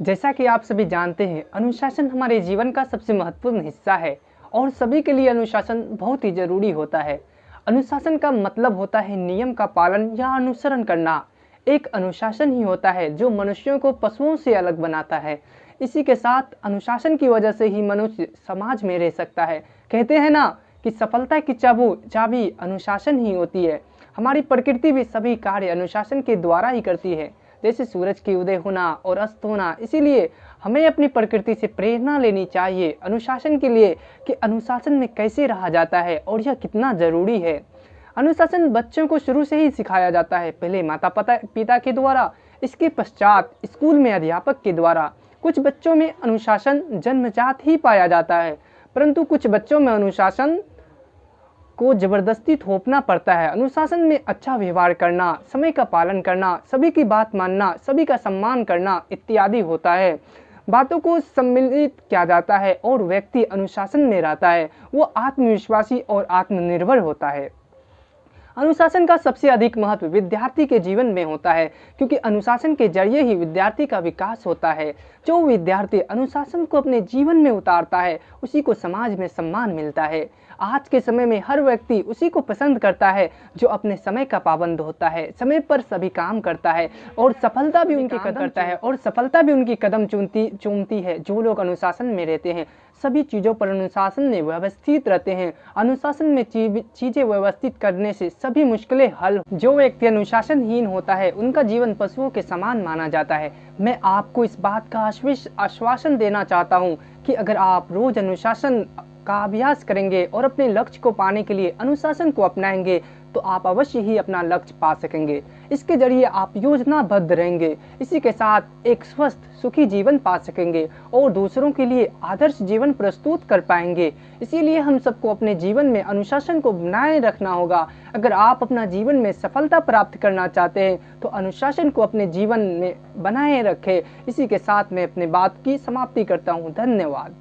जैसा कि आप सभी जानते हैं, अनुशासन हमारे जीवन का सबसे महत्वपूर्ण हिस्सा है और सभी के लिए अनुशासन बहुत ही जरूरी होता है। अनुशासन का मतलब होता है नियम का पालन या अनुसरण करना। एक अनुशासन ही होता है जो मनुष्यों को पशुओं से अलग बनाता है। इसी के साथ अनुशासन की वजह से ही मनुष्य समाज में रह सकता है। कहते हैं ना कि सफलता की चाबी अनुशासन ही होती है। हमारी प्रकृति भी सभी कार्य अनुशासन के द्वारा ही करती है, जैसे सूरज के उदय होना और अस्त होना। इसीलिए हमें अपनी प्रकृति से प्रेरणा लेनी चाहिए अनुशासन के लिए, कि अनुशासन में कैसे रहा जाता है और यह कितना जरूरी है। अनुशासन बच्चों को शुरू से ही सिखाया जाता है, पहले माता पिता के द्वारा, इसके पश्चात स्कूल में अध्यापक के द्वारा। कुछ बच्चों में अनुशासन जन्मजात ही पाया जाता है, परंतु कुछ बच्चों में अनुशासन को जबरदस्ती थोपना पड़ता है। अनुशासन में अच्छा व्यवहार करना, समय का पालन करना, सभी की बात मानना, सभी का सम्मान करना इत्यादि होता है। बातों को सम्मिलित किया जाता है और व्यक्ति अनुशासन में रहता है, वो आत्मविश्वासी और आत्मनिर्भर होता है। अनुशासन का सबसे अधिक महत्व विद्यार्थी के जीवन में होता है, क्योंकि अनुशासन के जरिए ही विद्यार्थी का विकास होता है। जो विद्यार्थी अनुशासन को अपने जीवन में उतारता है, उसी को समाज में सम्मान मिलता है। आज के समय में हर व्यक्ति उसी को पसंद करता है जो अपने समय का पाबंद होता है, समय पर सभी काम करता है और सफलता भी उनकी कदम चूमती है। जो लोग अनुशासन में रहते हैं, सभी चीज़ों पर अनुशासन में व्यवस्थित रहते हैं। अनुशासन में चीज़ें व्यवस्थित करने से सभी मुश्किलें हल। जो व्यक्ति अनुशासनहीन होता है, उनका जीवन पशुओं के समान माना जाता है। मैं आपको इस बात का आश्वासन देना चाहता हूँ कि अगर आप रोज अनुशासन का अभ्यास करेंगे और अपने लक्ष्य को पाने के लिए अनुशासन को अपनाएंगे, तो आप अवश्य ही अपना लक्ष्य पा सकेंगे। इसके जरिए आप योजनाबद्ध रहेंगे, इसी के साथ एक स्वस्थ सुखी जीवन पा सकेंगे और दूसरों के लिए आदर्श जीवन प्रस्तुत कर पाएंगे। इसीलिए हम सबको अपने जीवन में अनुशासन को बनाए रखना होगा। अगर आप अपना जीवन में सफलता प्राप्त करना चाहते हैं, तो अनुशासन को अपने जीवन में बनाए रखें। इसी के साथ मैं अपनी बात की समाप्ति करता हूँ। धन्यवाद।